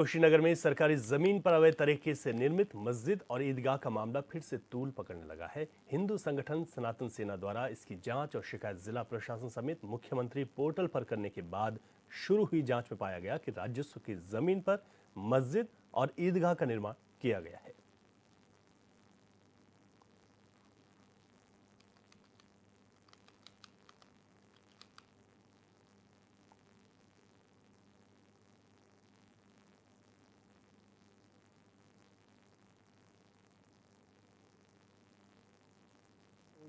कुशीनगर में सरकारी जमीन पर अवैध तरीके से निर्मित मस्जिद और ईदगाह का मामला फिर से तूल पकड़ने लगा है। हिंदू संगठन सनातन सेना द्वारा इसकी जांच और शिकायत जिला प्रशासन समेत मुख्यमंत्री पोर्टल पर करने के बाद शुरू हुई जांच में पाया गया कि राजस्व की जमीन पर मस्जिद और ईदगाह का निर्माण किया गया है।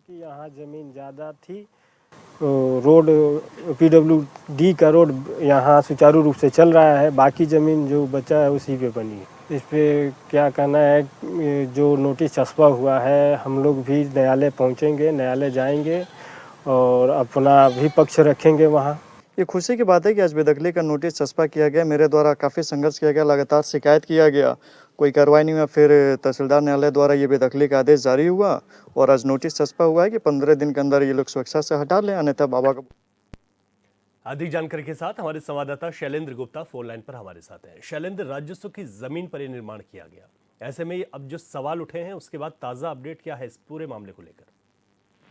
कि यहाँ ज़मीन ज़्यादा थी, रोड PWD का रोड यहाँ सुचारू रूप से चल रहा है, बाकी ज़मीन जो बचा है उसी पे बनी है। इस पे क्या कहना है, जो नोटिस छपा हुआ है, हम लोग भी न्यायालय पहुँचेंगे, न्यायालय जाएंगे और अपना भी पक्ष रखेंगे वहाँ। ये खुशी की बात है कि आज बेदखली का नोटिस चस्पा किया गया। मेरे द्वारा काफ़ी संघर्ष किया गया, लगातार शिकायत किया गया, कोई कार्रवाई नहीं हुआ। फिर तहसीलदार न्यायालय द्वारा ये बेदखली का आदेश जारी हुआ और आज नोटिस चस्पा हुआ है कि 15 दिन के अंदर ये लोग सुरक्षा से हटा लें, अन्यथा बाबा का। अधिक जानकारी के साथ हमारे संवाददाता शैलेंद्र गुप्ता फोन लाइन पर हमारे साथ हैं। शैलेंद्र, राजस्व की जमीन पर यह निर्माण किया गया, ऐसे में अब जो सवाल उठे हैं उसके बाद ताजा अपडेट क्या है इस पूरे मामले को लेकर?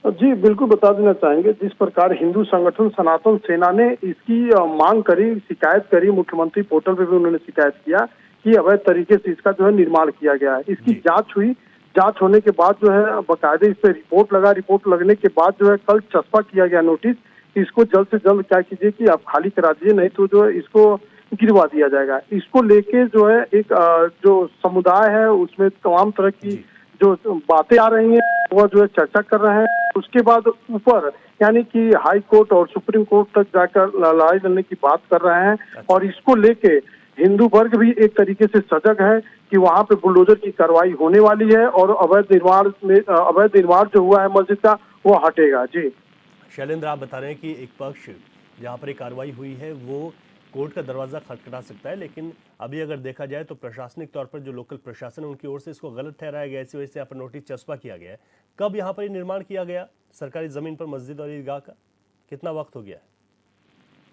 जी बिल्कुल बता देना चाहेंगे। जिस प्रकार हिंदू संगठन सनातन सेना ने इसकी मांग करी, शिकायत करी, मुख्यमंत्री पोर्टल पे भी उन्होंने शिकायत किया कि अवैध तरीके से इसका जो है निर्माण किया गया है। इसकी जांच हुई, जांच होने के बाद जो है बाकायदे इस पे रिपोर्ट लगा, रिपोर्ट लगने के बाद जो है कल चस्पा किया गया नोटिस। इसको जल्द से जल्द क्या कीजिए कि आप खाली करा दीजिए, नहीं तो जो है इसको गिरवा दिया जाएगा। इसको लेके जो है एक जो समुदाय है उसमें तमाम तरह की जो बातें आ रही हैं वह जो है चर्चा कर रहे हैं। उसके बाद ऊपर यानी कि हाई कोर्ट और सुप्रीम कोर्ट तक जाकर लड़ाई लड़ने की बात कर रहे हैं और इसको लेके हिंदू वर्ग भी एक तरीके से सजग है कि वहां पे बुलडोजर की कार्रवाई होने वाली है और अवैध निर्माण जो हुआ है मस्जिद का वो हटेगा। जी शैलेंद्र, आप बता रहे हैं कि एक पक्ष जहां पर कार्रवाई हुई है वो कोर्ट का दरवाजा खटखटा सकता है, लेकिन अभी अगर देखा जाए तो प्रशासनिक तौर पर जो लोकल प्रशासन है उनकी ओर से इसको गलत ठहराया गया, इसी वजह से यहाँ पर नोटिस चस्पा किया गया है। कब यहाँ पर निर्माण किया गया सरकारी जमीन पर मस्जिद और ईदगाह का, कितना वक्त हो गया है?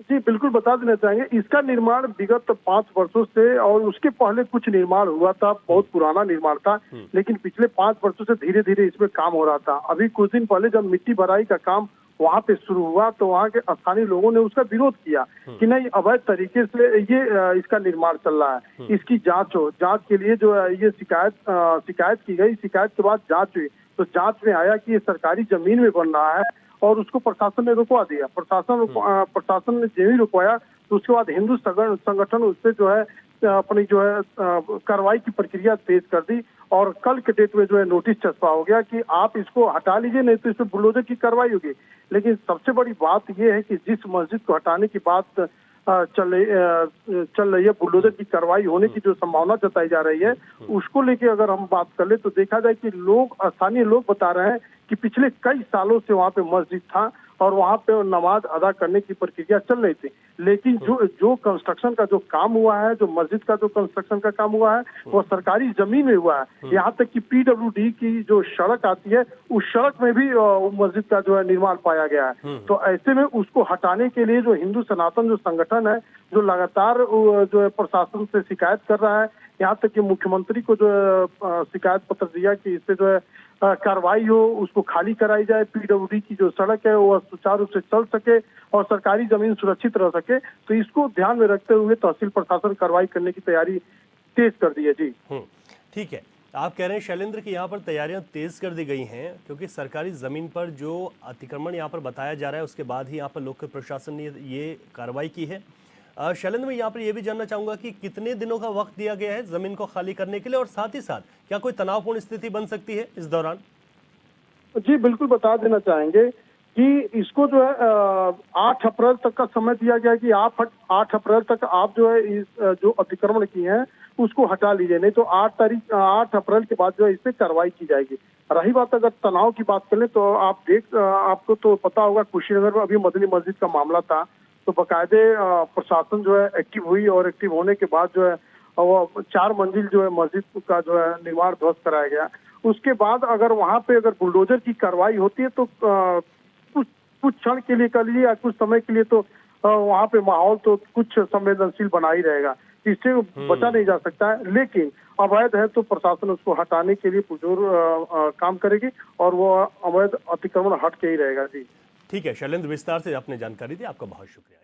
जी बिल्कुल बता देना चाहेंगे। इसका निर्माण विगत 5 वर्षों से और उसके पहले कुछ निर्माण हुआ था, बहुत पुराना निर्माण था, लेकिन पिछले 5 वर्षों से धीरे धीरे इसमें काम हो रहा था। अभी कुछ दिन पहले जब मिट्टी भराई का काम वहां पे शुरू हुआ तो वहां के स्थानीय लोगों ने उसका विरोध किया कि नहीं, अवैध तरीके से ये इसका निर्माण चल रहा है, इसकी जांच हो। जांच के लिए जो है ये शिकायत की गई। शिकायत के बाद जांच हुई तो जांच में आया कि ये सरकारी जमीन में बन रहा है और उसको प्रशासन ने रुकवा दिया। प्रशासन ने जब ही रुकवाया तो उसके बाद हिंदू संगठन उससे जो है अपनी जो है कार्रवाई की प्रक्रिया तेज कर दी और कल के डेट में जो है नोटिस चस्पा हो गया कि आप इसको हटा लीजिए, नहीं तो इस पर बुलडोजर की कार्रवाई होगी। लेकिन सबसे बड़ी बात यह है कि जिस मस्जिद को हटाने की बात चल रही है, बुलडोजर की कार्रवाई होने की जो संभावना जताई जा रही है, उसको लेके अगर हम बात कर ले तो देखा जाए कि स्थानीय लोग बता रहे हैं कि पिछले कई सालों से वहाँ पे मस्जिद था और वहाँ पे नमाज अदा करने की प्रक्रिया चल रही थी, लेकिन जो कंस्ट्रक्शन का जो काम हुआ है, जो मस्जिद का जो कंस्ट्रक्शन का काम हुआ है वो सरकारी जमीन में हुआ है। यहाँ तक कि PWD की जो सड़क आती है उस सड़क में भी मस्जिद का जो है निर्माण पाया गया है। तो ऐसे में उसको हटाने के लिए जो हिंदू सनातन जो संगठन है, जो लगातार जो है प्रशासन से शिकायत कर रहा है, यहाँ तक कि मुख्यमंत्री को जो है शिकायत पत्र दिया कि इससे जो है कार्रवाई हो, उसको खाली कराई जाए, PWD की जो सड़क है वो सुचारू रूप से चल सके और सरकारी जमीन सुरक्षित रह सके। तो इसको ध्यान में रखते हुए तहसील प्रशासन कार्रवाई करने की तैयारी तेज कर दी है। जी ठीक है, आप कह रहे हैं शैलेंद्र कि यहाँ पर तैयारियां तेज कर दी गई हैं क्योंकि सरकारी जमीन पर जो अतिक्रमण यहाँ पर बताया जा रहा है उसके बाद ही यहाँ पर लोकल प्रशासन ने ये कार्रवाई की है। शैलेंद्र, मैं यहाँ पर यह भी जानना चाहूंगा कि कितने दिनों का वक्त दिया गया है जमीन को खाली करने के लिए और साथ ही साथ क्या कोई तनावपूर्ण स्थिति बन सकती है इस दौरान? जी बिल्कुल बता देना चाहेंगे कि इसको जो है 8 अप्रैल तक का समय दिया गया कि आप 8 अप्रैल तक आप जो है इस जो अतिक्रमण किए हैं उसको हटा लीजिए, नहीं तो 8 अप्रैल के बाद जो है इस पे कार्रवाई की जाएगी। रही बात अगर तनाव की बात करें तो आपको तो पता होगा कुशीनगर में अभी मदनी मस्जिद का मामला था, तो बाकायदे प्रशासन जो है एक्टिव हुई और एक्टिव होने के बाद जो है वो 4 मंजिल जो है मस्जिद का जो है निर्माण ध्वस्त कराया गया। उसके बाद अगर वहां पे अगर बुलडोजर की कार्रवाई होती है तो कुछ क्षण के लिए कर लीजिए या कुछ समय के लिए तो वहाँ पे माहौल तो कुछ संवेदनशील बना ही रहेगा। इससे बचा नहीं जा सकता है, लेकिन अवैध है तो प्रशासन उसको हटाने के लिए पुरजोर काम करेगी और वो अवैध अतिक्रमण हट के ही रहेगा। जी ठीक है शैलेंद्र, विस्तार से आपने जानकारी दी, आपका बहुत शुक्रिया।